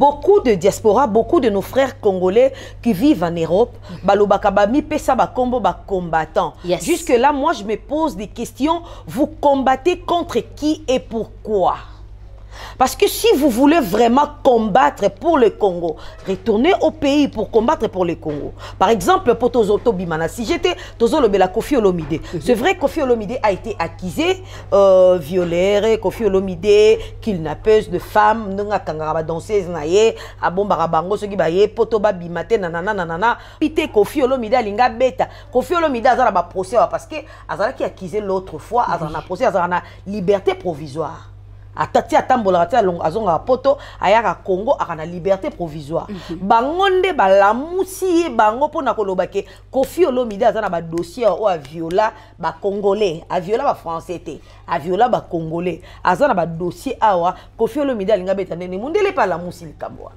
beaucoup de diaspora, beaucoup de nos frères congolais qui vivent en Europe, balobakabami pesa ba combo ba combattant. Jusque là, moi je me pose des questions. Vous combattez contre qui et pourquoi? Parce que si vous voulez vraiment combattre pour le Congo, retournez au pays pour combattre pour le Congo. Par exemple, pour Tozoto Bimana, si j'étais Tozolo Bela Kofi Olomide, c'est vrai que Kofi Olomide a été accusé, violeur, Kofi Olomide, kidnappeuse de femmes, n'onga kangara danseuse naie, abombara bango soki baye, potoba bimate nanana nanana, pité Kofi Olomide alinga beta. Kofi Olomide azala ba procès parce que azala qui accusé l'autre fois, azala procès, azala liberté provisoire. Atati atambola azonga poto ayaka Congo akana liberté provisoire. Bangonde balamusi bango pona koloba ke Kofi Olomide azana ba dossier o a viola ba congolais, a viola ba français té, a viola ba congolais, azana ba dossier awa Kofi Olomide alinga beta nene mundele pa lamusi likambo.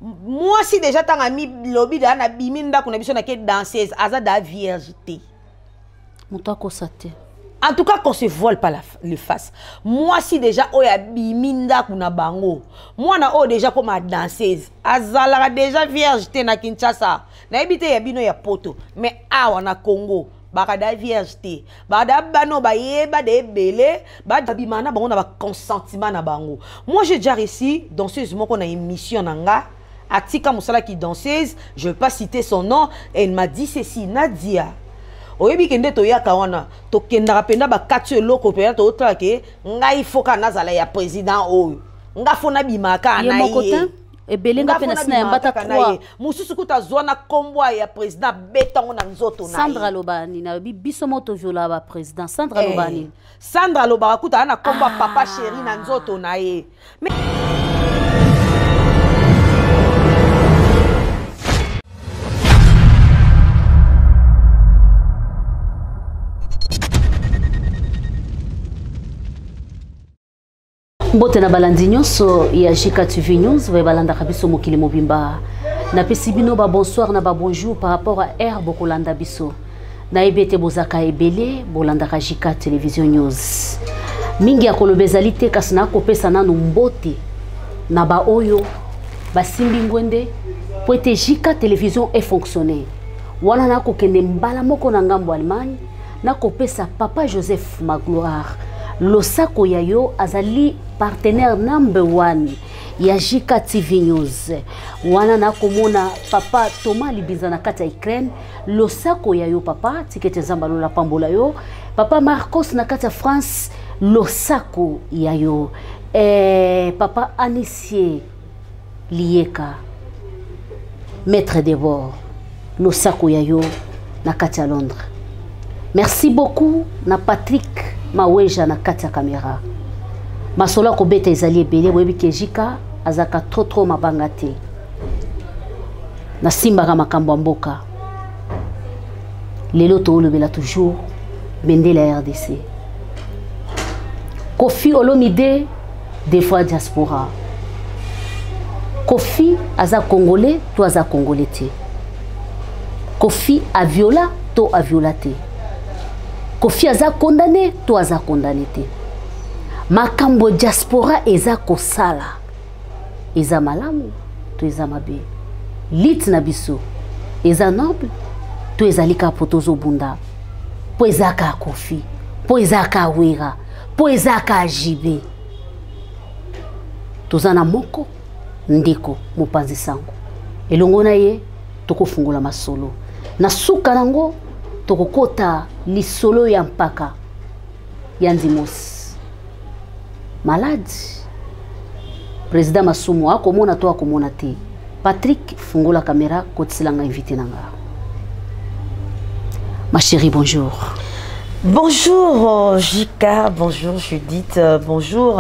Moi si déjà tanga mi lobby da na biminda kuna biso na ke danseuse azada viergeté. Mutako sate. En tout cas, qu'on se voile pas les faces. Moi, si déjà, oh, ya biminda kuna bango. Moi, na oh, déjà, comme ma danseuse. Azala déjà vierge, na Kinshasa. Na ebite ya bino ya poto. Mais, ah, on a Congo. Bakada vierge te. Bada bano ba yeba de belé. Bada bimana, on a ba consentement na bango. Moi, j'ai déjà réussi, danseuse, moi, qu'on a une mission nanga. Atika Moussala qui danseuse, je ne vais pas citer son nom. Elle m'a dit ceci, Nadia. Oyebi kende to yaka wana to kenda rapenda ba katio loko pe to otrake ngai foka nazala ya président oyo nga fona bimaka na ye e belenga pena sina ya mbata kwa mususu kuta zwana kombwa ya président betango na nzoto na Sandra Lobani na biso moto viola ba président Sandra Lobani Sandra Lobani kuta na kombwa papa chéri na nzoto na ye. Mais Mbote na balandi nyonso ya Jika TV News va balanda kabiso mokili mobimba na pesi bino ba bonsoir na ba bonjour par rapport à Air Bokolanda biso na ebete bozaka ebele bolanda ka Jika Television News mingi ya kolobezali te kasi na kopesa nanu mbote na ba oyo basimbi ngwende po ete Jika Television e fonctionner wana na kokende mbala moko na ngambo Allemagne na kopesa Papa Joseph Magloire Losako yayo azali partenaire number 1 ya Jika TV News. Wana na komona Papa Thomas Libinza na kati ya Ukraine. Losako yayo papa tikete zamba lola pambola yo. Papa Marcos na kati ya France. Losako yayo. Papa Anissier Lieka. Maître de bord. Losako yayo na kati ya Londres. Merci beaucoup na Patrick Maweja na kati ya kamera. Masola ko beta ezali ebele webi ke Jika azaka trop mabanga te. Na simba makambo mboka. Lelo to olobela toujours bendela RDC. Kofi Olomide des fois diaspora. Kofi aza congolais, toi aza congolais te. Kofi a viola, to a violate. Kofi aza condamné, to aza condamné te. Makambo diaspora eza kosala. Eza malamu, to eza mabe. Lit na biso. Eza noble, to eza lika potozo bunda. Po eza ka Kofi, po eza ka wera, po eza ka jibe. Tozana moko, ndeko, mopanzi sango. Elongo na ye, toko fungula masolo. Na suka nango, toko kota lisolo ya mpaka. Yanzimos. Malade. Président Masumu, akomona to akomona te. Patrick, fungula caméra, kotisilanga invité nanga. Ma chérie, bonjour. Bonjour Jika, bonjour Judith, bonjour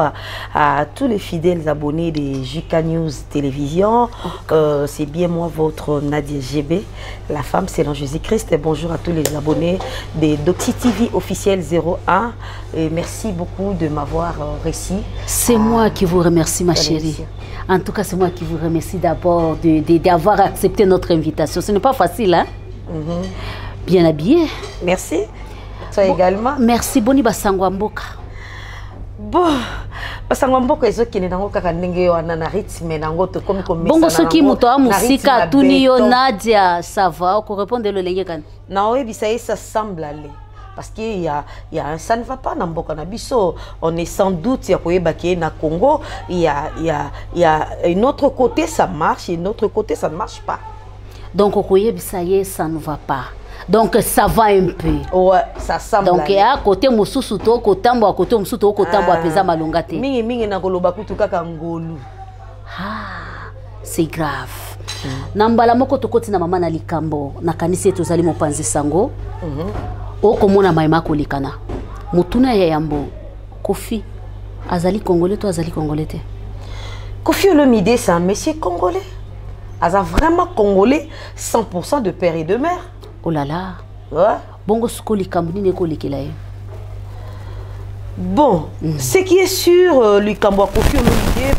à tous les fidèles abonnés de Jika News Télévision. C'est bien moi, votre Nadia GB, la femme selon Jésus-Christ. Bonjour à tous les abonnés de Doxy TV officiel 01. Et merci beaucoup de m'avoir reçu. C'est moi qui vous remercie, ma chérie. En tout cas, c'est moi qui vous remercie d'abord d'avoir accepté notre invitation. Ce n'est pas facile, hein? Bien habillé. Merci. Toi également. Merci, Boni Basangwa Mboka. Bon, Parce que mboko ezokene nango kaka ndenge wana na rythme nango to comme comme bongo soki muto a musika tuni yo Nadia ça va ko répondre le lenge kan na oui ça semble aller parce qu'il y a ça ne va pas na mboka na biso on est sans doute ya koyeba ke na Congo il y a un autre côté ça marche et un autre côté ça ne marche pas donc koyeba ça ne va pas. Donc ça va un peu. Ouais, ça semble. Donc à côté mususu to kotambo à côté mususu to kotambo apeza malonga te. Mingi na koloba kutu kaka ngolu. Ah, c'est grave. Nambala moko tokoti na mama na likambo na kanisa tozali mopanzi sango. Okomona maima kolikana. Mutuna ya yambo Kofi azali congolais to azali congolais te. Kofi Olomide c'est un monsieur congolais. Aza vraiment congolais 100% de père et de mère. Oh là là. Ouais. Bongo skoli kambuni ne kolikelaye. Bon, ce qui est sûr, Likambo Kofi Olomide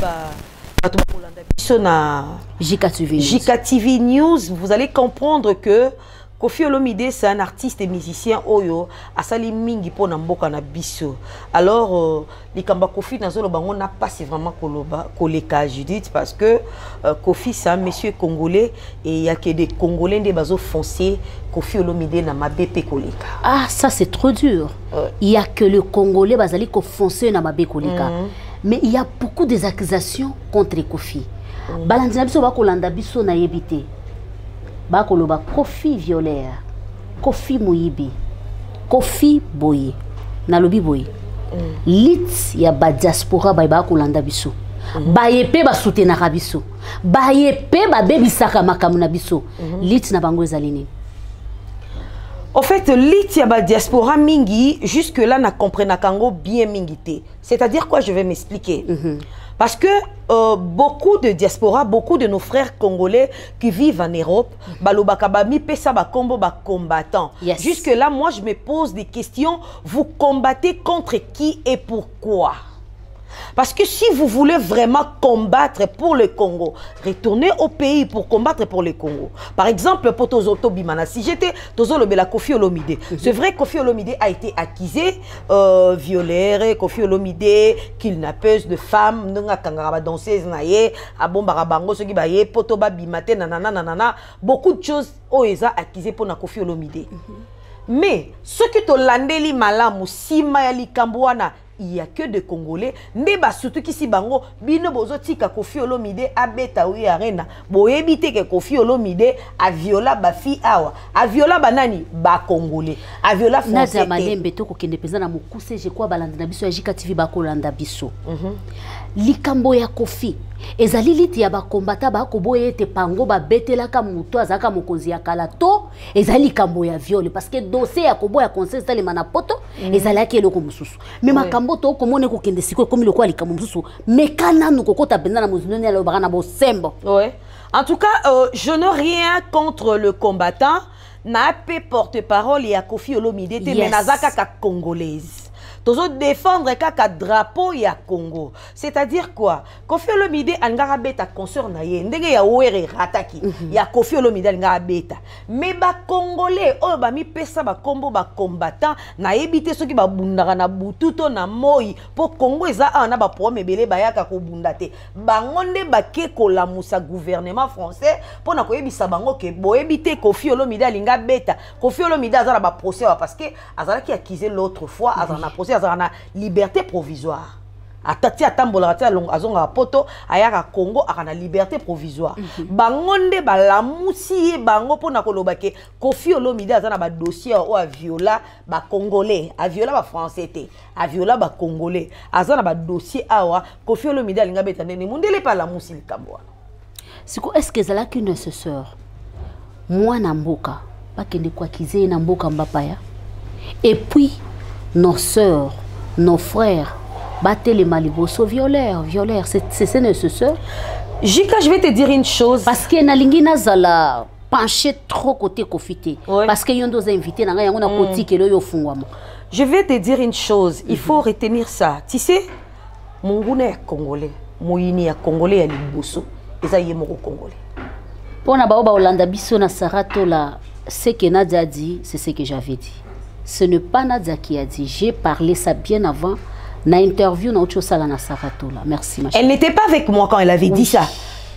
na JKTV News, vous allez comprendre que Kofi Olomide c'est un artiste et musicien oyo asali mingi po na mboka na biso. Alors Likambo Kofi nazolo bango n'a pas c'est vraiment koleka Judith parce que Kofi c'est un monsieur congolais et il y a que des Congolais des bazo foncés Kofi Olomide na mabepe koleka. Ah ça c'est trop dur. Il y a que le Congolais bazali ko foncer na mabepe koleka. Mais il y a beaucoup des accusations contre Kofi. Balandina biso ba kolanda biso na yebite. Bakoloba Kofi violeur, Kofi muyibi, Kofi boye, na lobi boye. Lit ya ba diaspora ba kolanda biso. Ba yepe ba soutenaka biso. Ba yepe ba bebisaka makamu na biso. Lit na bango ezalini. En fait, lit ya ba diaspora mingi jusque là na comprena kango bien mingité. C'est-à-dire quoi, je vais m'expliquer. Parce que beaucoup de diaspora, beaucoup de nos frères congolais qui vivent en Europe, balobakabami pesa ba kombo ba combattants. Jusque là, moi je me pose des questions. Vous combattez contre qui et pourquoi? Parce que si vous voulez vraiment combattre pour le Congo, retournez au pays pour combattre pour le Congo. Par exemple, pour Tozoto Bimana, si j'étais Tozolo Bela Kofi Olomide, c'est vrai que Kofi Olomide a été accusé, violeur, Kofi Olomide, kidnappeuse de femmes, nunga kangara danseuse naye, abombara bango soki baye, potoba bimate nanana nanana, beaucoup de choses oeza accusé pour na Kofi Olomide. Mais ce que to landeli malamu sima ya likambwana il y a que des Congolais. Neba surtout qui si bango bino bozo tika Kofi Olomide abeta oui arena. Bo ebite ke Kofi Olomide a viola ba fi awa. A viola banani ba Congolais. A viola français. Nadia Malembe to ko kende peza na mukuse je kwa balanda na biso ya JKTV ba ko landa biso. Likambo ya Kofi ezali liti ya ba kombata ba ko boye te pango ba betelaka muto azaka mokonzi ya kala to ezali likambo ya viol parce que dossier ya ko boya conseil tali mana poto ezali ki eloko mususu. Mais makambo to ko mone ko kende siko comme le quoi likambo mususu mais kana nuko kota benda na muzinoni ya lobaka na bo sembo. Ouais. En tout cas, je n'ai rien contre le combattant. Na pe porte-parole ya Kofi Olomide te menazaka ka congolaise. Tozo défendre kaka drapeau ya Congo. C'est-à-dire quoi? Kofi Olomide angara beta consort na ye. Ndenge ya were rataki. Ya Kofi Olomide angara beta. Mais ba Congolais oyo ba mi pesa ba kombo ba combattant na ebite soki ba bundaka na bututo na moi po Congo eza ana ba problème ebele ba yaka ko bundate. Bangonde ba ke kola musa gouvernement français po na ko yebisa bango ke bo ebite Kofi Olomide alinga beta. Kofi Olomide azala ba procès parce que azala ki accusé l'autre fois azala procès azana liberté provisoire. Atati atambola azonga poto ayaka Congo akana liberté provisoire. Bangonde balamusi bango pona koloba ke Kofi Olomide azana ba dossier o a viola ba congolais, a viola ba français te, a viola ba congolais. Azana ba dossier awa Kofi Olomide alinga beta nene mundele pa la musi likambo. Siko est-ce que zala qu'une sœur moi na mboka pas kende kwa kize na mboka mbapaya. Et puis nos sœurs, nos frères, battent les maliboso violeurs, c'est nécessaire. Jika, je vais te dire une chose. Parce que nalingi nazala penché trop côté Kofité. Parce que yondo invité na yango na koti kelo yo fungwamo. Je vais te dire une chose, il faut retenir ça. Tu sais, monguna ya congolais, moyini ya congolais ya liboso, eza yemoko congolais. Pona baoba Olanda biso na Sarato là, ce que Nadia a dit, c'est ce que j'avais dit. Ce n'est pas Nadia qui a dit. J'ai parlé ça bien avant na interview na autre sala na Saratola. Merci ma chérie. Elle n'était pas avec moi quand elle avait dit ça.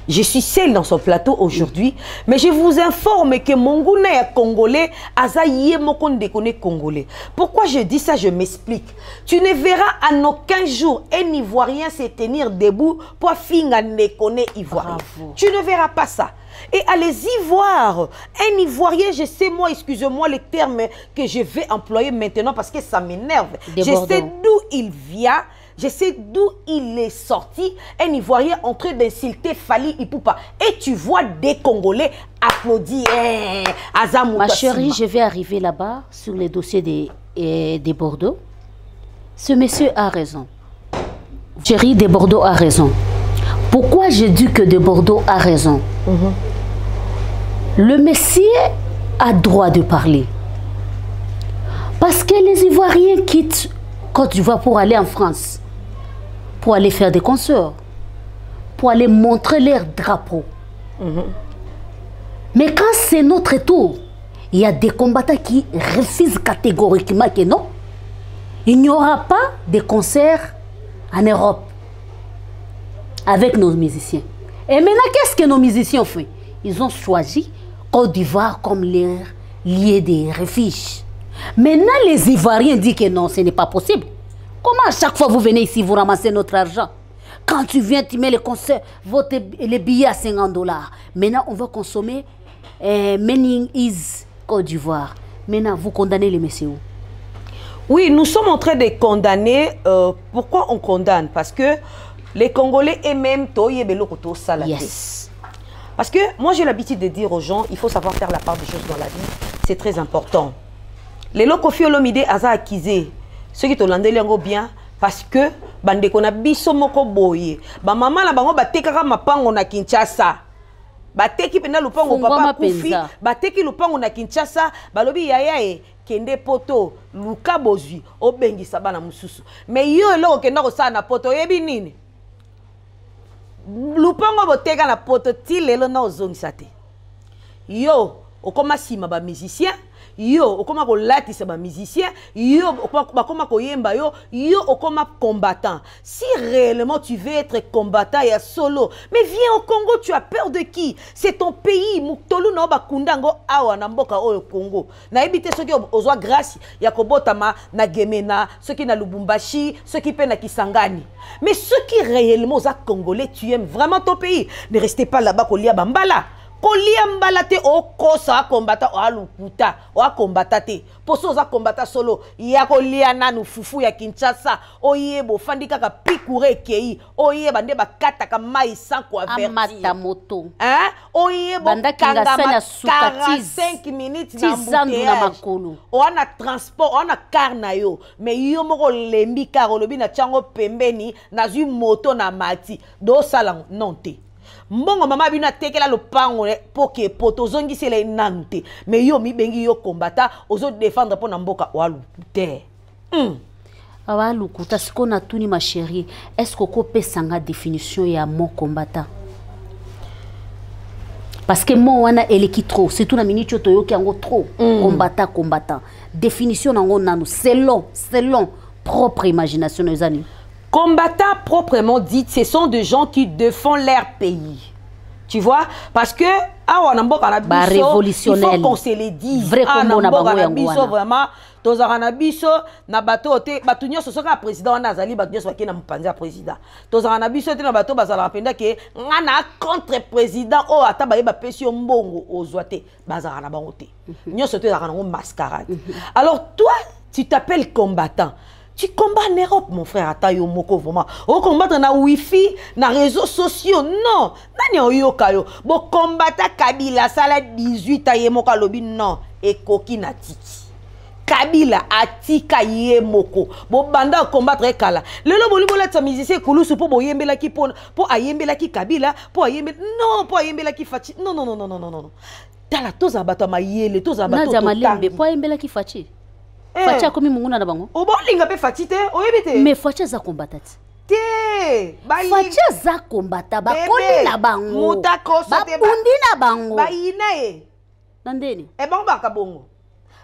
Je suis seule dans son plateau aujourd'hui, mais je vous informe que Mongouna est congolais, Azaïe Mokon déconne congolais. Pourquoi je dis ça, je m'explique. Tu ne verras en aucun jour un Ivoirien se tenir debout pour finir déconne Ivoirien. Bravo. Tu ne verras pas ça. Et allez-y voir, un Ivoirien, je sais moi, excusez-moi les termes que je vais employer maintenant parce que ça m'énerve. Je sais d'où il vient. Je sais d'où il est sorti, un Ivoirien en train d'insulter Fally Ipupa. Et tu vois des Congolais applaudir. Ma chérie, je vais arriver là-bas sur les dossiers des Bordeaux. Ce monsieur a raison. Chérie, de Bordeaux a raison. Pourquoi je dis que de Bordeaux a raison? Le Messie a droit de parler. Parce que les Ivoiriens quittent Côte d'Ivoire pour aller en France, pour aller faire des concerts, pour aller montrer leur drapeau. Mais quand c'est notre tour, il y a des combattants qui refusent catégoriquement que non, il n'y aura pas de concerts en Europe avec nos musiciens. Et maintenant, qu'est-ce que nos musiciens ont fait? Ils ont choisi Côte d'Ivoire comme leur lieu de refuge. Maintenant, les Ivoiriens disent que non, ce n'est pas possible. Comment à chaque fois vous venez ici, vous ramassez notre argent? Quand tu viens, tu mets les concerts, les billets à $50. Maintenant, on va consommer Meaning is Côte d'Ivoire. Maintenant, vous condamnez les messieurs. Oui, nous sommes en train de condamner. Pourquoi on condamne? Parce que les Congolais eux-mêmes, yes. Parce que moi, j'ai l'habitude de dire aux gens, il faut savoir faire la part des choses dans la vie. C'est très important. Les Kofi Olomide aza akizé. Ceux qui te l'ont bien, parce que bande qu'on a biso moko boye. Ba maman na bango batekaka mapango na Kinshasa. Bateki pena lupango papa kufi. Bateki lupango na Kinshasa. Balobi yaya e kende poto luka bozwi obengisa bana mususu. Mais yo eloko kenda ko sa na poto yebi nini? Lupango boteka na poto ti lelo na ozongisa te. Yo okoma sima ba musicien. Yo okoma ko latisa ba musicien, yo okoma ko yemba yo, yo okoma combattant. Si réellement tu veux être combattant et solo, mais viens au Congo, tu as peur de qui? C'est ton pays. Muktolu na ba kundango awa na mboka o Congo. Na ebité ceux qui ozwa grâce ya kobotama na Gemena, ceux qui na Lubumbashi, ceux qui pe na Kisangani. Mais ceux qui réellement za congolais, tu aimes vraiment ton pays. Ne restez pas là-bas ko lia bambala. Koliambalate o kosa combattant o alukuta o combattate poso za combattant solo ya koliana nu fufu ya Kinshasa o yebo fandika ka pikure kei o yeba nde bakata ka mai sans quoi avertir amata moto hein o yebo kanga 45 minutes na makolo o ana transport o ana car na yo mais yo moko lembi car olobi na chango pembeni na zu moto na mati do sala non te. Mbongo mama bina tekela lopango pour que poto zongi c'est les nante mais yo mi bengi yo combattant ozo défendre pour na mboka walu te awalu kuta siko na tuni ma chérie est-ce que ko pesanga définition ya mon combattant parce que moi wana eleki trop c'est tout na minute to yo ki ngo trop combattant définition nango nanu selon propre imagination nos amis. Combattants proprement dit, ce sont des gens qui défendent leur pays. Tu vois? Parce que, il faut qu'on se le dise. Vrai combo na bango yango vraiment, tozara biso na bato te batunyo sosoka président na azali batunyo soki na mpanzi ya président. Tozara na biso te na bato bazala penda ke ngana contre président o ata ba yeba pesi mbongo ozwa te bazara na bango te. Nyoso te zara na mascarade. Alors toi, tu t'appelles combattant. Tu combats en Europe, mon frère, Atayo Moko, vraiment. On combat na Wi-Fi, na réseaux sociaux. Non. Nani oyo kayo. Bo combattant Kabila, sala 18 aye moka lobi, non. Et koki na tiki. Kabila, atika ye moko. Bo banda combattre kala. Lelo boli bola ta musicien kulusu po boyembe la ki po ayembe la ki Kabila, po ayembe non, po ayembe la ki Fachi. Non. Tala toza bato mayele, toza bato to malembe, po ayembe la ki Fachi. Fachi akomi munguna na bango. O bolinga pe Fachi te, oyebite. Mais Fachi za combattant. Te, Fachi za combattant ba koli na bango. Mutako sote ba pundi na bango. Ba ina e. Nandeni. E bango ba kabongo.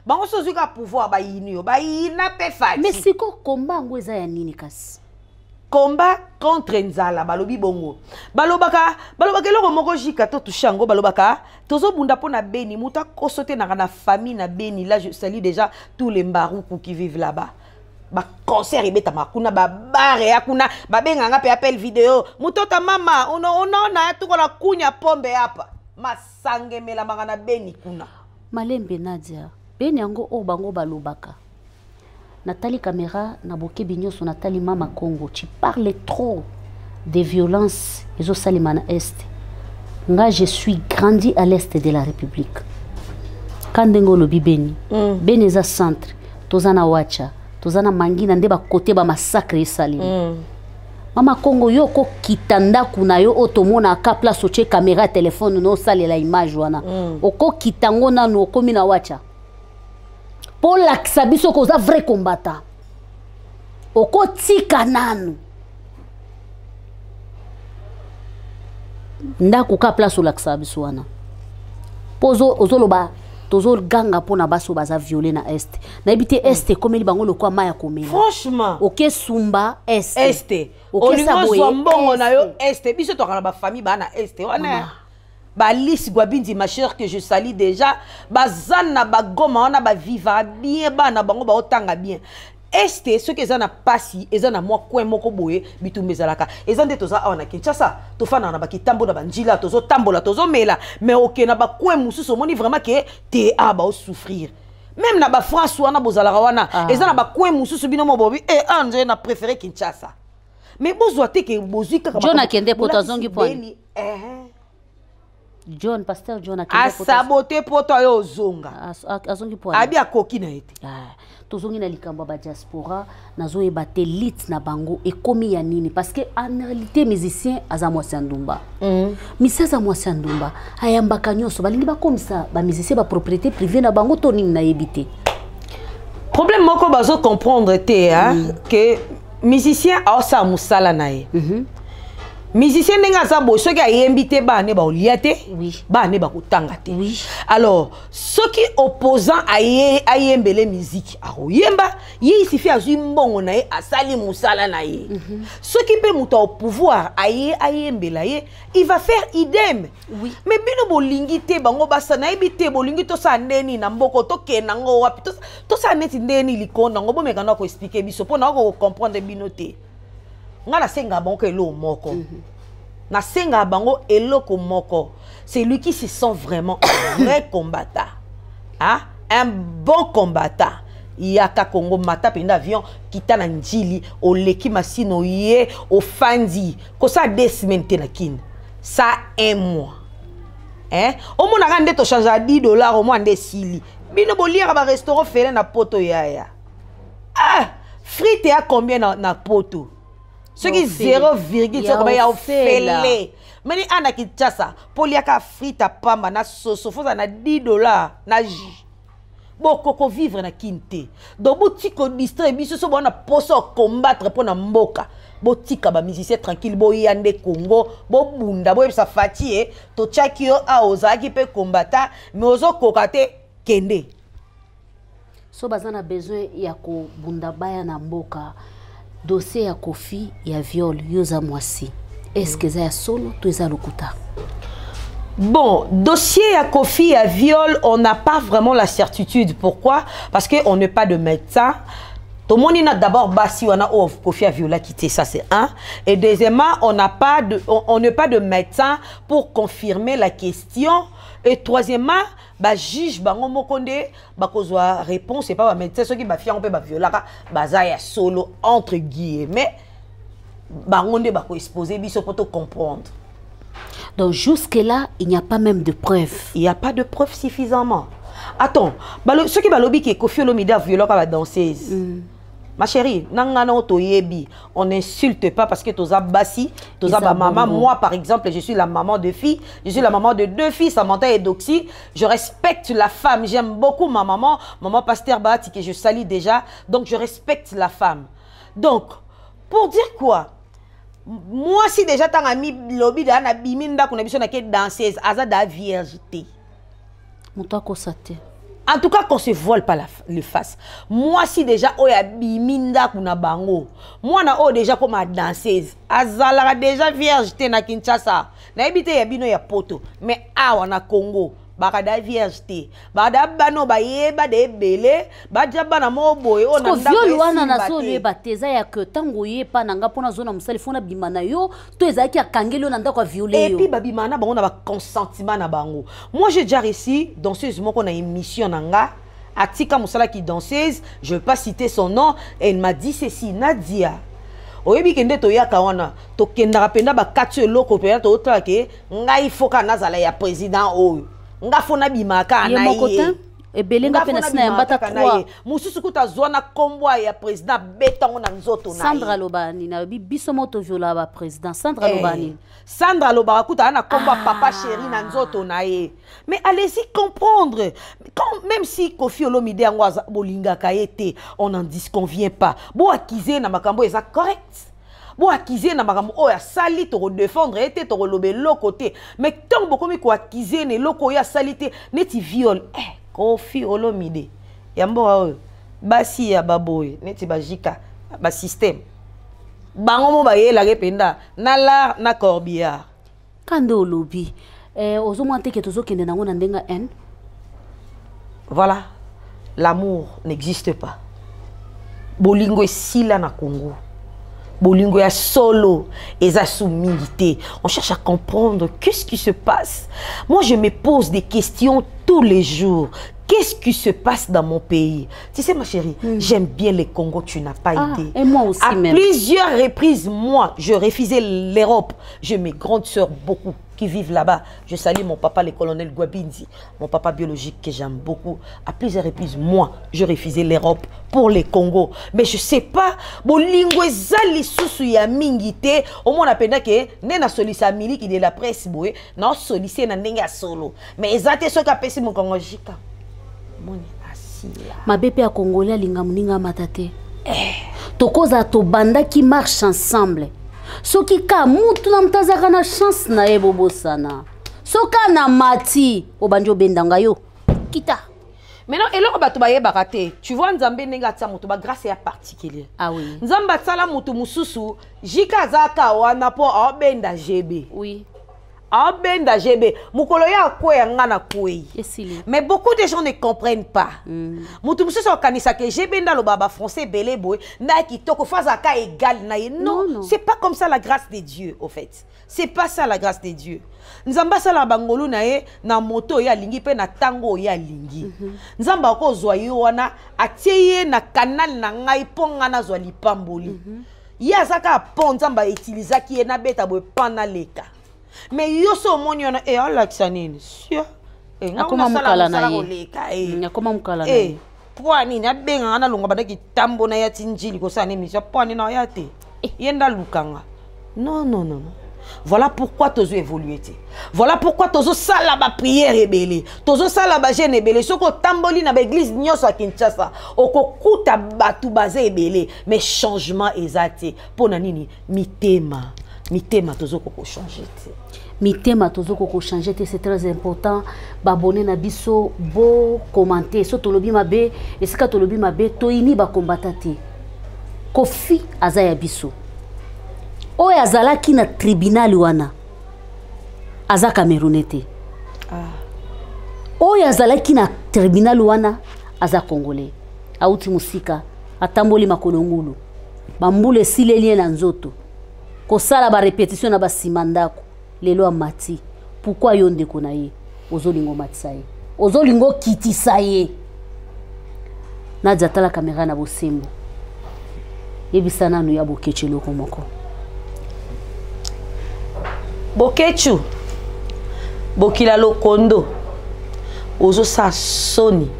bango sozuka pouvoir ba yinio ba yina pe fati mais siko combat ngo eza ya nini kasi combat contre nzala balobi bongo balobaka eloko moko jika to tushango balobaka tozo bunda pona Beni muta kosote na famille na Beni. Là je salue déjà tous les Mbaroukou qui vivent là-bas. Ba concert ibeta makuna ba bare yakuna ba benga pe appel vidéo mutota mama ono na tuko na kunya pombe hapa masange mela mangana Beni kuna malembe Nadia Beni yango o bango balobaka Nathalie Caméra na boke binyoso Nathalie Mama Congo tu parles trop de violence ezo salimana est nga je suis grandi à l'est de la République kandengo lobi Beni Beni eza centre tozana wacha tozana mangina nde ba côté ba massacre salim Mama Congo yoko kitanda kuna yo otomona ka place oche caméra téléphone no salela image wana oko kitango nanu okomi na wacha pour lakisa biso koza vrai combattant oko tika nanu ndako ka place lakisa biso wana pozo ozoloba tozo ganga pona baso baza violé na est na ebité est komeli bango lokwa maya komela franchement OK sumba est OK saboye mbongo na yo est biso to kana ba famille ba na est wana ba lisi gwabindi ma chère que je salue déjà bazana ba goma wana ba vivre bien ba na bango ba otanga bien este ce que ezana pasi ezana mwa coin moko boye bitumbezalaka ezande toza awana Kinshasa to fana na bakitambo na banjila tozo tambola tozo mela mais OK na ba coin mususu moni vraiment que te aba o souffrir même na ba France wana bozalaka wana ezana ba coin mususu bino mo bobi anje na préféré Kinshasa mais bozwa te ke bozwi kaka John akende potazongi point John pasteur John akende potazongi saboter poto yo zonga azongi point abi akoki na ete tozongi na likambo ba diaspora nazo ebate lit na bango ekomi ya nini parce que en réalité musicien azamwa sandumba misasa mwa sandumba ayambaka nyoso balingi bakomisa ba musicien ba propriété privée na bango to nini na yebite problème moko bazo comprendre te que musicien aosa musala na ye musicien nenga za bo soki ayembi te ba ne ba oliate ba ne ba kutanga te alors soki opposant ayembele musique aroyemba yi sifi azui mbongo na ye asali musala na ye soki pe muta au pouvoir ayembela ye il va faire idem mais bino bolingi te bango basa na ebite bolingi to sa ndeni na mboko to kenango wapi to sa neti ndeni likonda ngo bomeka na ko expliquer biso pona ko comprendre bino te nga senga bango elo moko na senga bango eloko moko c'est lui qui se sent vraiment un vrai combattant un bon combattant yaka Congo mata penda avion kita na njili oleki masino ye ofandi ko ça 2 semaines te na kin ça 1 mois au moins na ngande to changer à $10 au moins nde sili bino boliaka ba restaurant fele na poto yaya frite à combien na poto ce qui 0,5 ya ofele meni ana Kinshasa poliaka frite pamba na soso foza na $10 na ji boko vivre na kinte donc botiko distrait biso so bona poso combattre pour na mboka botika ba musicien tranquille boyande Congo bobunda boyebisa fati to chakio a ozaki pe combattant mais ozo kokate kende so bazana besoin ya ko bunda baya na mboka dossier ya Kofi ya viol yoza mwasi est-ce que ça solo to eza lokuta bon dossier à Kofi à viol on n'a pas vraiment la certitude pourquoi parce que on n'est pas de médecin tout le monde a d'abord basi on a Kofi a violé quitté ça c'est un et deuxièmement on n'est pas de médecin pour confirmer la question et troisièmement ba juge bango mokonde ba kozwa réponse c'est pas ba médecin ceux qui ba fiango pe ba violaka baza ya solo entre guillemets bango nde ba ko exposer biso pour te comprendre. Donc jusque là il n'y a pas même de preuves. Il y a pas de preuves suffisamment. Attends, ceux qui balobi qui Kofi Olomide a violé la danseuse. Ma chérie, on n'insulte pas parce que tu as bassi, tu as maman. Moi, par exemple, je suis la maman de filles. Je suis la maman de 2 filles, Samantha et Doxy. Je respecte la femme. J'aime beaucoup ma maman. Maman Pasteur Bahati, que je salue déjà. Donc, je respecte la femme. Donc, pour dire quoi? Moi, si déjà tu as ami lobby de Anna Biminda, qu'on a besoin de danseuse, Azada viergeté. Moutako Sate. En tout cas, qu'on se voile pas le face. Moi, si déjà, oh, ya biminda kuna bango. Moi, na oh, déjà, comme ma danseuse. Azala déjà vierge, te na Kinshasa. Na ebite ya bino ya poto. Mais, awa na Congo. Bakada vierge te. Bakada bano ba yeba de bele. Badja bana mo boye. On a viol wana na so le bateza ya que tango ye pa nanga pona zona musali fona bimana yo. To ezaki akangeli on anda kwa violer yo. Et puis babimana bango na ba consentiment na bango. Moi j'ai déjà réussi danseuse moko na émission nanga. Atika musala qui danseuse, je vais pas citer son nom, elle m'a dit ceci, Nadia. Oyebi kende to yaka wana, to kenda penda ba katio loko penda to otrake, ngai foka nazala ya président oyo. Nga fona bimaka na ye. E belenga pena sina ya mbata 3. Mususu kuta zwana kombwa ya président betongo na nzoto na. Sandra Lobani na biso moto viola ba président Sandra Lobani. Sandra Lobara kuta ana kombwa papa chéri na nzoto na ye. Mais allez-y comprendre. Quand, même si Kofi Olomide angwa bolinga kaete, on n'en disconvient pas. Bo akize na makambo eza correct. Bon acquiser na makambo o ya sali to défendre été to lobe lokoté mais tant beaucoup mi ko acquiser ne loko ya salité neti viol Kofi Olomide yambo o basi ya baboy neti bajika ba système bango mo ba yela rependa na la na corbillard kande olobi ozo monter que tozo kende nango na ndenga en voilà l'amour n'existe pas bolingo esila na Congo. Bolingo ya solo et sa humilité. On cherche à comprendre qu'est-ce qui se passe. Moi, je me pose des questions tous les jours. Qu'est-ce qui se passe dans mon pays? Tu sais, ma chérie, j'aime bien le Congo, tu n'as pas été. Et moi aussi, à même. plusieurs reprises, moi, je refusais l'Europe. J'ai mes grandes sœurs, beaucoup, qui vivent là-bas. Je salue mon papa, le colonel Gwabinzi, mon papa biologique que j'aime beaucoup. À plusieurs reprises, moi, je refusais l'Europe pour le Congo. Mais je ne sais pas, bolingo ezali susu ya mingite, au moins on a que nena solisa mili qui de la presse boy, non sollicé na nenga solo. Mais ezate so ka pesi mon Congo jika. Moni asila. Ma bébé a congolais linga muninga matate. Tokoza to banda qui marche ensemble. Soki ka mutu na mtazaka na chance na ebobo sana. Soka na mati obanjo bendanga yo. Kita. Maintenant, et là, tu vois, Nzambe nenga tsa mutu ba grâce ya particulier. Ah oui. Nzamba tsala mutu mususu, jika zaka wana po obenda GB. Oui. Obenda GB. Mukolo ya kwe ngana kwe. Mais beaucoup de gens ne comprennent pas. Mutu mususu kanisa ke GB nda lo baba français belé boy, na ki toko faza ka égal na ye. Non, c'est pas comme ça la grâce de Dieu au fait. C'est pas ça la grâce de Dieu. Nzamba sala bangolu na ye na moto ya lingi pe na tango ya lingi. Nzamba ko zwa yo wana atie na canal na ngai ponga na zwa lipamboli. Ya zaka pon nzamba utiliser ki na beta boy pana leka. Mais yo so moni ona ala kisanini. Sio. Akoma mukala na ye. Akoma mukala na ye. Pwani na benga na longa badaki tambo na ya tinjili ko sana mi so pwani na ya te. Yenda lukanga. Non non non non. Voilà pourquoi tozo évolué. Voilà pourquoi tozo sala ba prière rebelle. Tozo sala ba jeune rebelle. Soko tamboli na ba église nyoso a Kinshasa. Okokuta batu bazé rebelle. Mais changement ezate. Pona nini mitema. Mitema tozo koko changer. Mitema tozo koko changer, c'est très important. Babone na biso bo commenter. So tolobi mabe, esika tolobi mabe to ini ba combatante. Kofi azaya biso. Oye azalaki na tribunal wana aza Camerounais. Oye azalaki na tribunal wana aza Congolais. Auti musika atamboli makolo ngulu. Bambule sileli na nzoto. Kosala ba répétition na ba simandako. Lelo amati. Pourquoi yonde kona ye? Ozolingo matisa ye. Ozolingo kitisa ye. Na jatala kamera na bosembo. Yebisana no ya bokechelo komoko. Bokechu Bokila Lokondo Ozo sa soni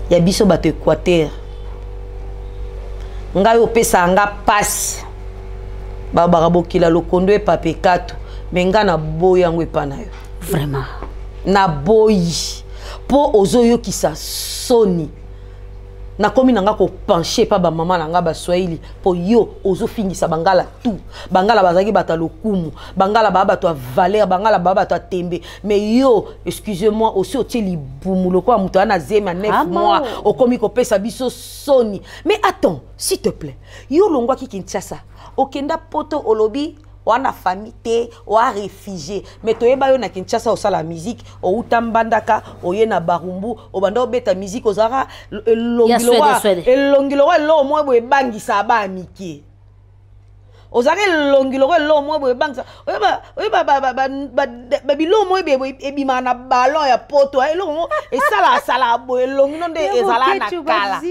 ya biso bato Équateur ngai opesa nga pasi babaka Bokila Lokondo e pape kato menga na boyi yango epana yo vraiment na boyi po ozo yo kisa soni na komi nanga ko pencher pa ba maman nanga ba Swahili po yo ozo finisa bangala tout bangala bazaki bata lokumu bangala ba bato valeur bangala ba bato tembe mais yo excusez-moi aussi otie libumu loko muto na zema 9 mois okomi ko pesa biso soni mais attends s'il te plaît yo longwa ki Kinshasa okenda poto olobi wana famille wa réfugié mais toyeba yo na Kinshasa au sala musique o utambandaka oye na barumbu obanda obeta musique ozara elongilo lo mo bo ebangisa ba miki ozara elongilo lo mo bo ebangisa oyeba bilo mo ebima na ballon ya poto elongo esala bo elongino nde ezala na kala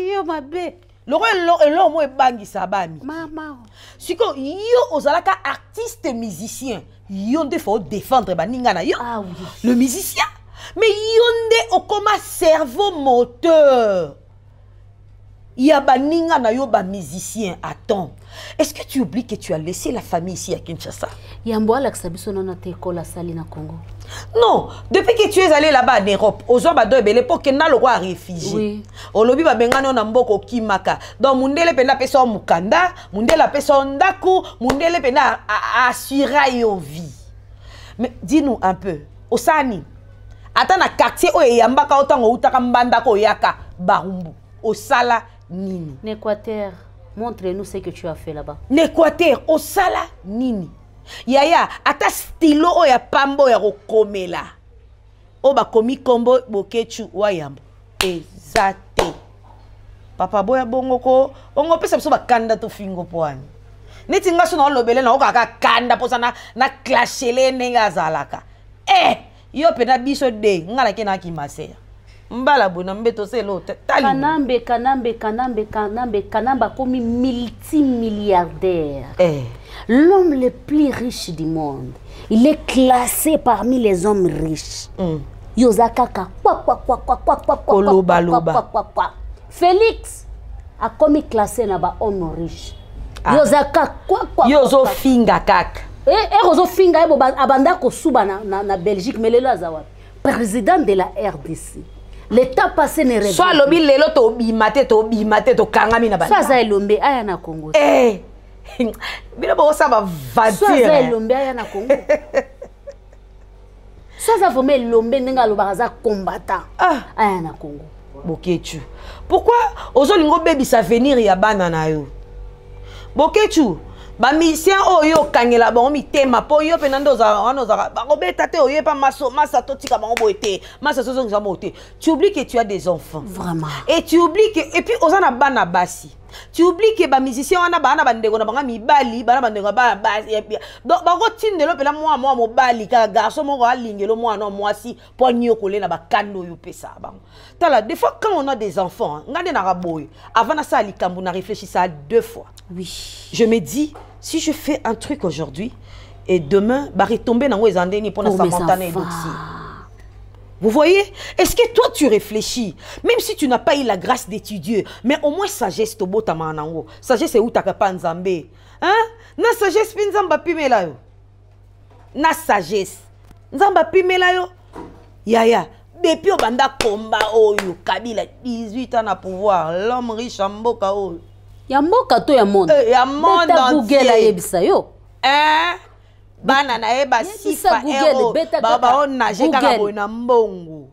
Loro mo ebangisa bami. Mama. Siko yo ozalaka artiste musicien. Yo nde faut défendre baninga na yo. Ah oui. Le musicien. Mais yo nde okoma cerveau moteur. Ya baninga na yo ba musicien. Attends. Est-ce que tu oublies que tu as laissé la famille ici à Kinshasa? Yambo Alexa biso na école à Sali na Congo. Non, depuis que tu es allé là-bas en Europe, aux hommes à l'époque, il y a le roi réfugié. Oui. Au lobby, il y a un mboko kimaka. Donc, mundele pena pesa mukanda, mundele pesa ndaku, mundele pena assurer yo vie. Mais dis-nous un peu, au Sani, attends na quartier o yambaka autant o utaka mbanda ko yaka barumbu, au sala nini. N'Équateur, montre-nous ce que tu as fait là-bas. N'Équateur, au sala nini. Yaya, ata stylo o ya pambo ya kokomela. O ba komi kombo bokechu wayambo. Ezate. Papa boya bongo ko, bongo pesa biso ba kanda to fingo poani. Neti ngaso na lobele na okaka kanda posa na clashele nenga zalaka. Yo pena biso de ngala ke na kimaseya. Mbala bona mbeto selo tali. Kanamba komi multimilliardaire. L'homme le plus riche du monde. Il est classé parmi les hommes riches. Yozakaka. Félix a commis classé là-bas homme riche. Yozaka Yozo finga kaka. Yozo finga abanda ko suba na Belgique mais lelo azawa. Président de la RDC. L'état passé ne rêve. Soit lobi lelo to bimate to kangami na banda. Soit za elombe aya na Congo. Bila ba ça va vadir. Soit za elombe aya na Congo. Soit za vome elombe ndenga lo baraza combattant. Aya na Congo. Bokechu. Pourquoi ozolingo baby sa venir ya bana na yo? Bokechu. Ba musicien oyo kangela ba mitema po yo penando za ba robeta te oyo pa masa totika ba boete masa sozo za mote. Tu oublies que tu as des enfants. Vraiment. Et tu oublies que et puis ozana bana basi. Tu oublies que ba musicien wana bana bandeko na banga mibali bana bandeko ba basi. Donc ba rotine lo pela moi mobali ka garçon moko alingelo moi non moi si poigno kolé na ba kando yo pesa bango. Tala des fois quand on a des enfants, ngande na raboy avant ça likambu na réfléchir ça 2 fois. Oui. Je me dis, si je fais un truc aujourd'hui, et demain, bah retomber dans les andéni pour sa montagne et vous voyez? Est-ce que toi tu réfléchis? Même si tu n'as pas eu la grâce d'étudier, mais au moins sagesse to bota manango. Sagesse c'est où ta kapanzambe. Hein? Na sagesse pinzamba pimela yo. Na sagesse. Nzamba pimela yo. Yaya. Depuis au banda combat oyo Kabila 18 ans à pouvoir, l'homme riche en mboka oyo. Yamboka to ya monde. Ya monde entier. La yebisa yo. Bana na eba sifa ero. Baba on nage kaka boy na mbongo.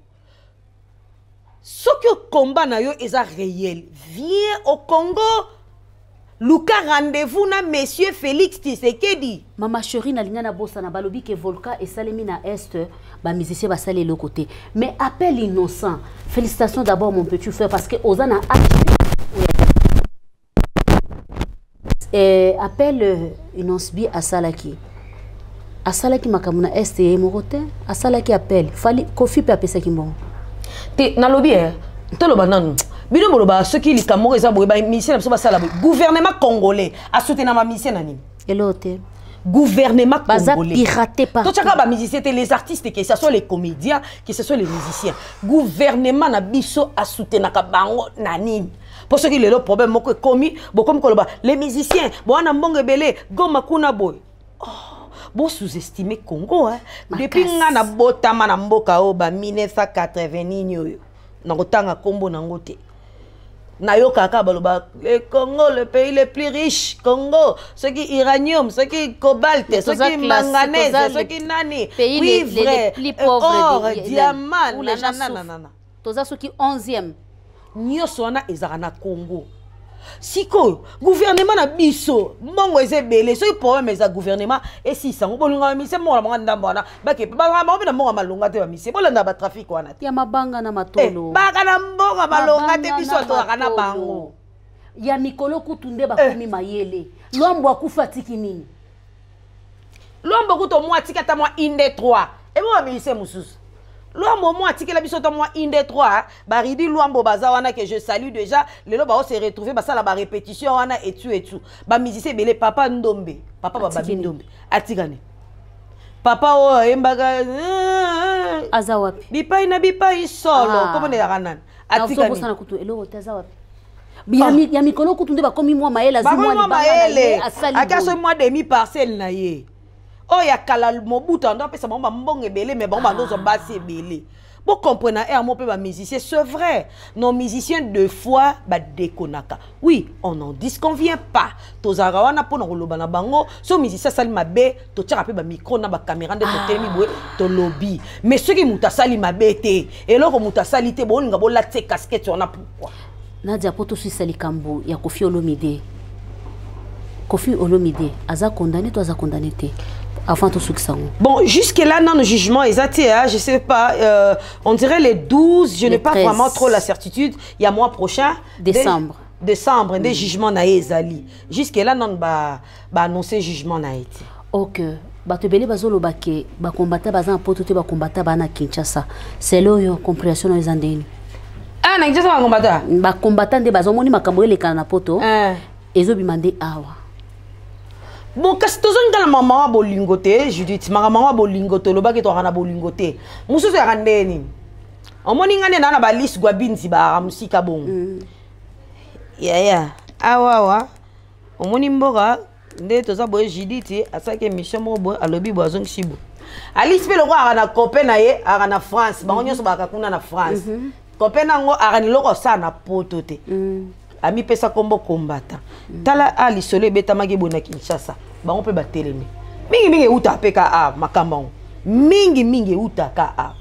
Ce que combat na yo est réel. Viens au Congo. Luka rendez-vous na monsieur Félix Tshisekedi. Mama chérie na linga na bossa na balobi ke Volca et Salemi na est ba musicien ba salé le côté. Mais appel innocent. Félicitations d'abord mon petit frère parce que Ozana appel Inosbi à Salaki. À Salaki makamuna est et morote. À Salaki appel. Fali Kofi pe apesa kimbongo. Te na lobi te lo bananu. Bino moloba ceux qui li kamoro eza boye ba mission na sala gouvernement congolais a soutenu ma mission nani. Elote. Gouvernement congolais. Piraté par. Tout chaka ba musiciens les artistes que ce soit les comédiens, que ce soit les musiciens. Gouvernement na biso a soutenu ka bango nani. Pour ceux qui le problème moko komi bokom koloba les musiciens bona mbongo belé goma kuna boy. Bon sous-estimer Congo hein. Depuis ngana botama na mboka o ba 1980 nyoyo. Na kotanga kombo na ngote. Nayo kaka baloba le Congo le pays le plus riche Congo ce qui uranium ce qui cobalt ce qui manganèse ce qui nani cuivre les plus pauvres or diamant nanana toza ce qui 11e nyoso wana ezaka na Congo siko gouvernement na biso mbongo ezebele so problème eza gouvernement et si sango bolunga mise mola manga ndambo wana bake ba na mbongo malonga te ba mise bolanda ba trafic wana ya mabanga na matolo baka na mbongo malonga te biso to kana bango ya mikolo kutunde bakomi mayele lombo akufa tiki nini lombo kuto mwa tika ta mwa inde 3 et moi mise mususu Luambo moi tiki la biso ta moi inde 3 baridi luambo baza wana que je salue déjà le lo ba se retrouver ba sala ba répétition wana et tout ba musicien belé papa ndombe papa baba ndombe atikane papa o embaga azawapi bipai solo comment est ranan atikane na kutu elo tazawapi ya mikolo kutu nde ba komi moi maela zi moi libanga asali akaso moi demi parcelle na ye oh ya kala mobuta ndo pesa bomba mbonge belé mais bomba ndo zo basi belé Vous comprenez, musicien, c'est vrai. Nos musiciens, deux fois, déconaka. Oui, on n'en disconvient pas. Tozarawana pour nous lobana bango. So musicien sali mabe, to tira pe ba micro na ba caméra de télé boue, to lobby. Mais ceux qui muta sali mabe te, et là muta sali te, bon nga bo la te casquette on a pourquoi. Nadia poto suis sali kambo ya Koffi Olomide. Koffi Olomide, aza condamné, toi aza condamné te. Avant tout ce que ça. Bon, jusque-là, dans le jugement, je sais pas, on dirait les 12, je n'ai pas vraiment trop la certitude. Il y a mois prochain. Décembre. Décembre, des jugements na ezali. Jusque-là, non, bah annoncer jugement na été. Ok. Bato belé bazolo bake, ba combattre bazan potote ba combattre ba na Kinshasa. C'est là yo compréhension na ezandeni. Ah, na Kinshasa ba combattre. Ba combattant de bazo moni makambo ele kana poto. Ezo bimande awa. Bon, quand tu as maman bolingoté, Judith, maman bolingoté, le baguette aura bolingoté. Moussou se randeni. On m'a dit que na ba liste guabin si ba musika bon. Ya. Awa. On m'a dit mbora nde toza boye Judith asake mission mo boye alobi boazong sibo. Alice pe le roi ara na copain na ye, ara na France, ba onyo so ba kakuna na France. Copain nango ara ni loko sa na potote. Ami pesa kombo kombata. Tala ali sole beta magi bona Kinshasa. Ba on peut ba telemi. Mingi uta peka a makambon. Mingi uta ka a.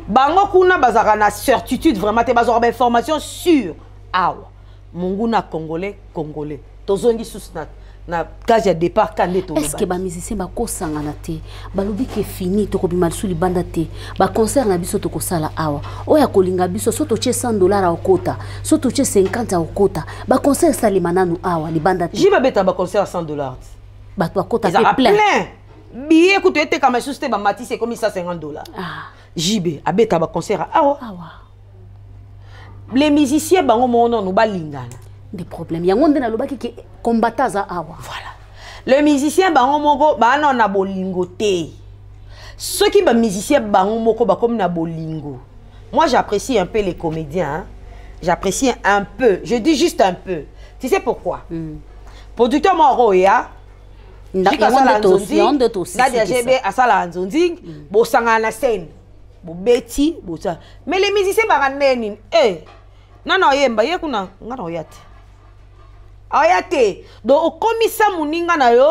Bango kuna bazaka na certitude vraiment te bazora ba information sûre. Awa. Munguna congolais. Tozongi sous na case de départ kande to. Est-ce que ba musicien ba kosanga na te? Ba lobi ke fini to ko bima suli banda te. Ba concert na biso to ko sala awa. Oya kolinga biso soto che $100 au kota. Soto che 50 au kota. Ba concert sali mananu awa li banda te. Jiba beta ba concert $100. Ba to kota pe plein. Billet coûte ete kama juste ba matisse comme ça $50. Ah. Jibe abeta ba concert awa. Les musiciens bango mono no ba lingana. Des problèmes. Il y a un monde qui combattant za awa. Voilà. Le musicien bango moko ba na bolingo te. Ceux qui ba musicien bango moko ba comme na bolingo. Moi j'apprécie un peu les comédiens. Hein? J'apprécie un peu. Je dis juste un peu. Tu sais pourquoi? Producteur Moroya. Nadia GB asala nzonzi bo sanga na scène. Bo beti bo ça. Mais les musiciens ba neni non yemba yekuna ngana oyate. Ayate, donc au commissaire Mouninga na yo,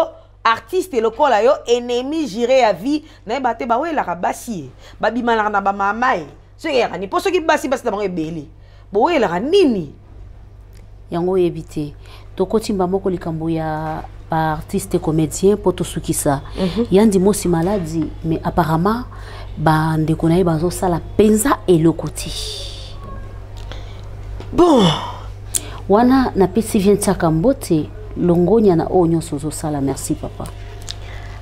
artiste lokola yo, ennemi juré à vie, na bate ba we la rabasi, ba bimana na ba mamai. Ce qui est ni pour ceux qui basi na ba ebeli. Bo we la nini? Yango ebité. To kotimba moko likambo ya ba artiste comédien poto sukisa. Yandi mosi maladie, mais apparemment ba ndeko na ye bazo sala penza et le côté. Bon. Wana na pesi vient sakambote longonya na onyo sozo sala. Merci papa.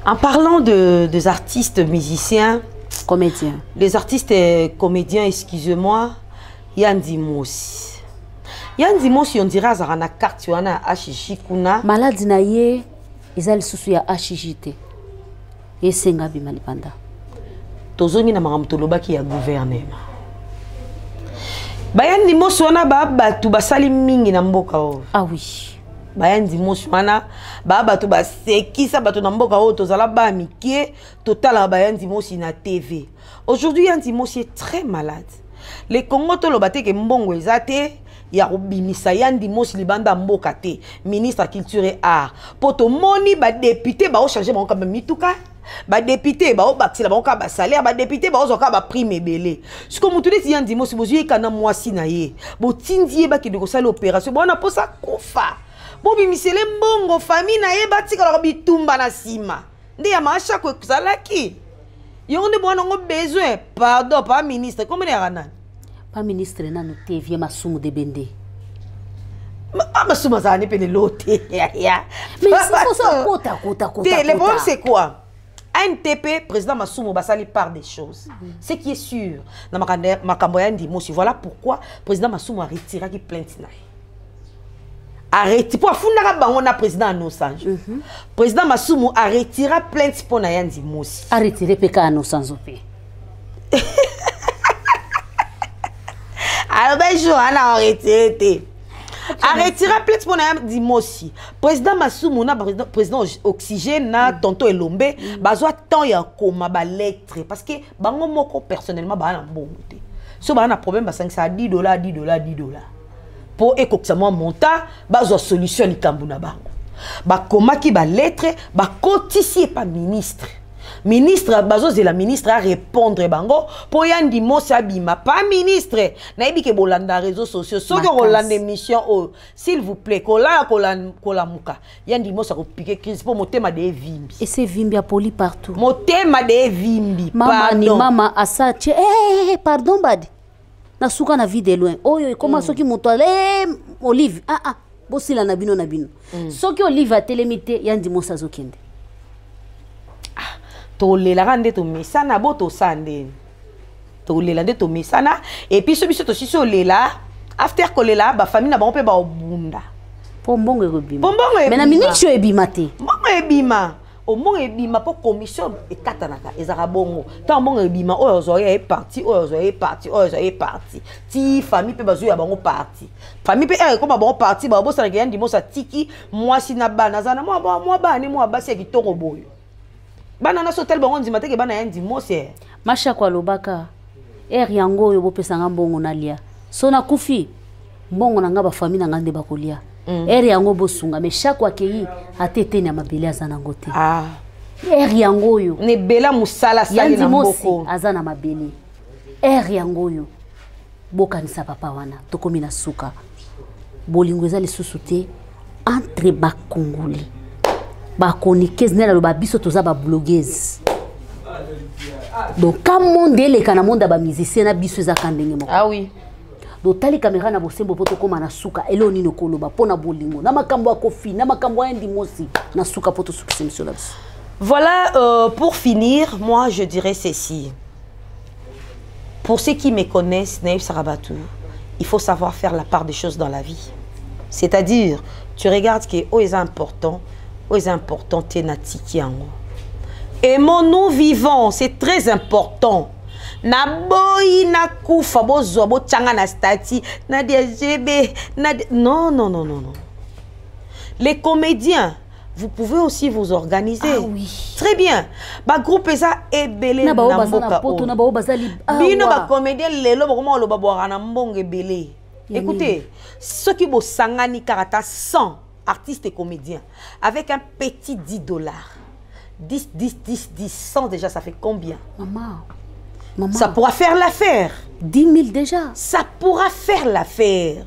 En parlant des artistes musiciens, comédiens, les artistes comédiens, excusez-moi, Yandi Mosi. Yandi Mosi on dira za na carte wana HJ kuna. Maladi na ye ezali susu ya HJT. Esenga bi malipanda. Tozongi na makamtolobaki ya gouvernement. Bayandi moswana batu basali mingi na mboka o. Ah oui. Bayandi moswana batu basekisa batu na mboka o tozala ba mikie total bayandi mosi na TV. Aujourd'hui Yandi Mosi est très malade. Les Congo to lobate ke mbongo ezate ya obimisa Yandi Mosi libanda mboka te ministre culture et art poto moni ba député ba o changer ba ka mituka ba député ba o bakila ba ka ba salaire ba député ba o zoka ba prime belé ce que mutu desi Yandi Mosi bozu kana mwasi na ye bo tindie ba ki de ko sala opération bo na posa kufa bo bimisele mbongo famille na ye batika la bitumba na sima nde ya macha ko salaki yonde bo na ngo besoin pardon pas ministre comment ya nani pas ministre nanu te vie masumu de bende masumu za ni pene lote ya mais c'est ça kota le problème c'est quoi ANTP président Masumu basali part des choses ce qui est sûr na makambo ya Yandi Mosi voilà pourquoi président Masumu a retiré qui plainte na arrêté pour afunda bango na président Anosanjo président Masumu a retiré plainte pour na Yandi Mosi a retiré peka Anosanjo pe alors ben jour on a retiré a retiré plainte pour na Yandi Mosi président Masumu na président Oxygène na tonto Elombe bazwa temps ya koma ba lettre parce que bango moko personnellement ba na bongo te so ba na problème ba 5 à $10 $10 pour écoxamo monta bazwa solution likambu na bango ba komaki ba lettre ba kotisi pas ministre bazo la ministre a répondre bango pour Yandi Mosi abima pas ministre na yebi ke bolanda réseaux sociaux so que rolanda mission oh s'il vous plaît kola muka Yandi Mosi a piquer crise pour motema de vimbi et c'est vimbi a poli partout motema de vimbi mama ni mama asache pardon badi na suka na vie de loin oyo comment soki moto Olive bosila na bino soki Olive a telemité Yandi Mosi azokende tolela rande to mesana boto sande tolela nde to mesana et puis ce biso to siso lela after kolela ba famille na ba pe ba obunda pombongo ebima mais na minute ebima te mbongo ebima o mbongo ebima po commission ekatanaka ezaka bongo ta mbongo ebima oyo zoya e parti ti famille pe bazo ya bango parti famille pe ko ba bongo parti ba bosa na Yandi Mosi tiki mwasi na bana zana mwa bani mwa basi ya kitoko boyo bana na sotel bango ndima teke bana Yandi Mosi masha kwa lobaka yango yo bopesanga mbongo na lia so na kufi mbongo na nga ba famille na ngande bakolia yango bosunga mais chaque fois que atete na mabele azana ngote yango yo ne bela musala sali na mboko azana mabele yango yo bokanisa papa wana tokomi na suka bolingo ezali susute entre ba congolais ba chroniqueuse na lo ba biso toza ba blogueuse donc quand monde eleka na monde ba musicien na biso za kandenge moko oui donc tali caméra na bosembo poto koma na suka eloni no koloba pona bolingo na makambo ya kofi na makambo ya Yandi Mosi na suka poto suka monsieur là. Voilà pour finir moi je dirais ceci pour ceux qui me connaissent Naïf Sarabatou il faut savoir faire la part des choses dans la vie c'est-à-dire tu regardes que est important aimons-nous vivons, c'est très important. Na boy na kufa bozo bo tchanga na stati na DGB non. Les comédiens, vous pouvez aussi vous organiser. Oui. Très bien. Ba groupe ça est belé na mboka. Bino ba comédien lelo comment lo ba boira na mbonge belé. Écoutez, ceux qui bo sangani karata 100 artistes et comédiens, avec un petit $10. 10, 100 déjà, ça fait combien? Maman. Ça pourra faire l'affaire. 10 000 déjà. Ça pourra faire l'affaire.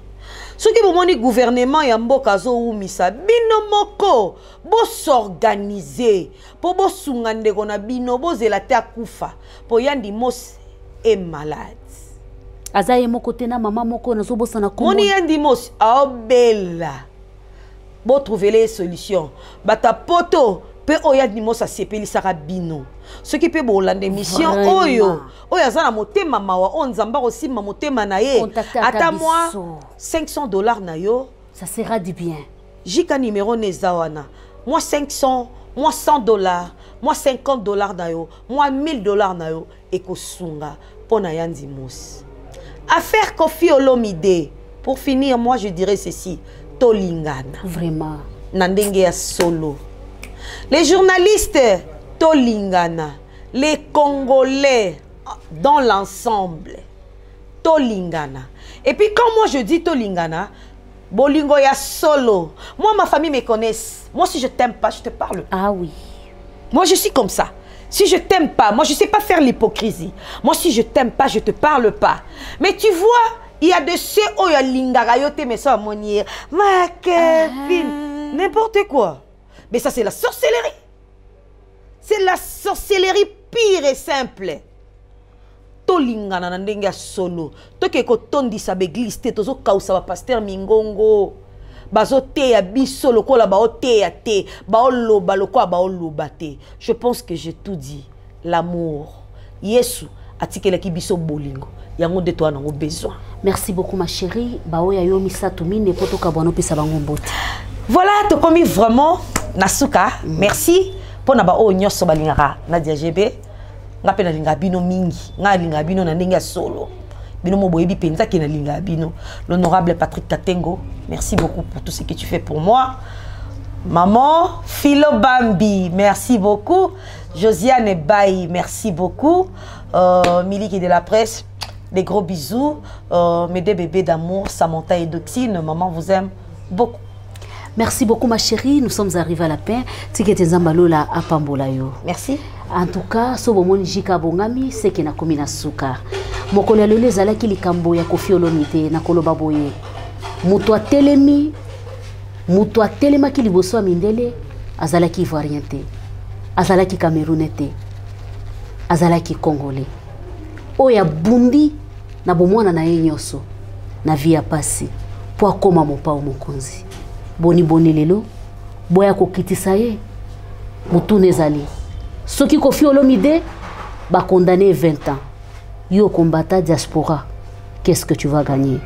Ce qui est le gouvernement et mboka ou misa bino moko bo s'organiser pour bo sungande kona bino bo zelate akufa pour Yandi Mosi est malade. Azaye moko tena mama moko na zobosa na komo. Moni Yandi Mosi bella. Bo trouver les solutions. Bata poto pe Yandi Mosi a sepeli saka bino. Ce qui peut bolande mission oyo azana motema mawa on nzamba aussi motema na ye. Ata moi $500 na yo, ça sera du bien. Jika numéro nezawana. Moi 500, moi $100, moi $50 na yo, moi $1000 na yo et ko sunga pona Yandi Mosi. Affaire Kofi Olomide. Pour finir, moi je dirais ceci, tolingana. Vraiment. Nandenge ya solo. Les journalistes tolingana, les Congolais dans l'ensemble Tolingana. Et puis quand moi je dis Tolingana, bolingo ya solo. Moi, ma famille me connaisse. Moi, si je t'aime pas, je te parle. Ah oui. Moi, je suis comme ça. Si je t'aime pas, moi, je sais pas faire l'hypocrisie. Moi, si je t'aime pas, je te parle pas. Mais tu vois, il y a de ceux où il y a l'ingarayote, mais ça, monnier, ma Kevin, n'importe quoi. Mais ça, c'est la sorcellerie. C'est la sorcellerie pire et simple. Tolingana na ndenge solo. Toke ko tondi sa beglise te tozo kausa ba pasteur Mingongo. Bazo te ya biso lokola ba o te ya te, ba o loba lokola ba o loba te. Je pense que j'ai tout dit. L'amour. Yesu atikele ki biso bolingo. Yango de toi nango besoin. Merci beaucoup ma chérie. Ba o ya yo misato mine poto ka bono pesa bango mbote. Voilà, to komi vraiment nasuka. Merci pour na ba o nyoso balingara na DGB. Nga pe na linga bino mingi. Nga linga bino na ndenge solo. Bino mo boyebi penza ki na linga bino. L'honorable Patrick Katengo, merci beaucoup pour tout ce que tu fais pour moi. Maman Philo Bambi, merci beaucoup. Josiane Baye, merci beaucoup. Miliki de la presse, des gros bisous. Mes deux bébés d'amour, Samantha et Doxine, maman vous aime beaucoup. Merci beaucoup ma chérie, nous sommes arrivés à la paix. Tikete Zambalola à Pambolayo. Merci. En tout cas, so bomoni jika bongami seke na komina suka. Mokolo ya lelo ezalaki likambo ya Koffi Olomide na koloba boye. Mutu atelemaki liboso ya mindele azalaki ivoirien te, azalaki camerounais te, azalaki congolais. Oyo abundi na bomwana na ye nyonso na vie ya pasi po akoma mopao mokonzi. Boni boni lelo boya kokitisa ye mutu nezali. Soki Koffi Olomide ba condamné 20 ans. Yo combattant diaspora, qu'est-ce que tu vas gagner?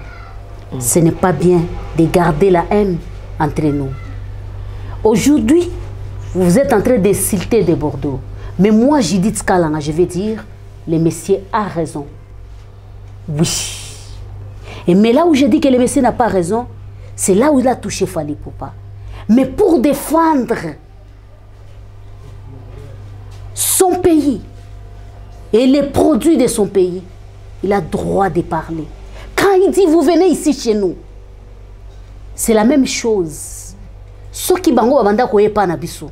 Ce n'est pas bien de garder la haine entre nous. Aujourd'hui, vous êtes en train d'insulter de Bordeaux. Mais moi, Judith Skalanga, je vais dire, le monsieur a raison. Oui. Et mais là où je dis que le monsieur n'a pas raison, c'est là où il a touché Fally Ipupa. Mais pour défendre son pays et les produits de son pays, il a droit de parler. Quand il dit vous venez ici chez nous, c'est la même chose. Ce qui bango abanda koye pa na biso.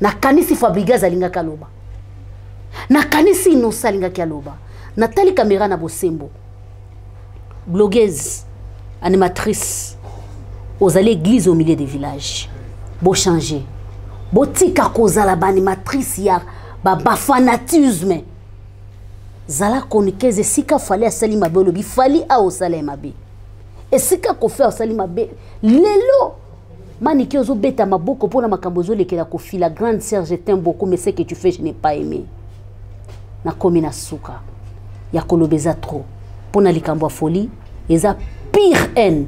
Na kanisi Fabriga zalinga kaloba. Na kanisi Inosa linga kaloba. Nathalie Caméra na Bosembo. Blogueuse, animatrice. Aux allées église au milieu des villages. Bo changer. Bo tika kozala ba animatrice ya ba fanatisme. Zala konikeze sika fali asali mabe lobi fali a osala mabe. Et sika ko faire osali mabe lelo maniki ozo beta maboko pona makambo zo lekela Koffi la grande sœur je t'aime beaucoup mais ce que tu fais je n'ai pas aimé. Na komi na suka ya kolobeza trop pona likambo folie eza pire haine.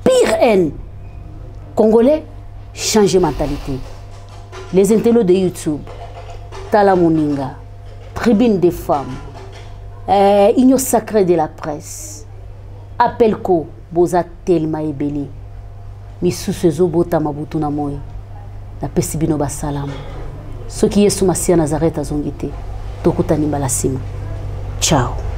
Pire haine. Congolais, changez mentalité. Les intellos de YouTube, Tala Moninga, Tribune des femmes, Igno sacré de la presse, Appel ko, Boza Telma Ebeli, Misu Sezo Bota Mabutu na Moy, na Pesibino Basalam. Ce qui est sous Massia Nazareth à Zongite, Tokutani Balasima. Ciao.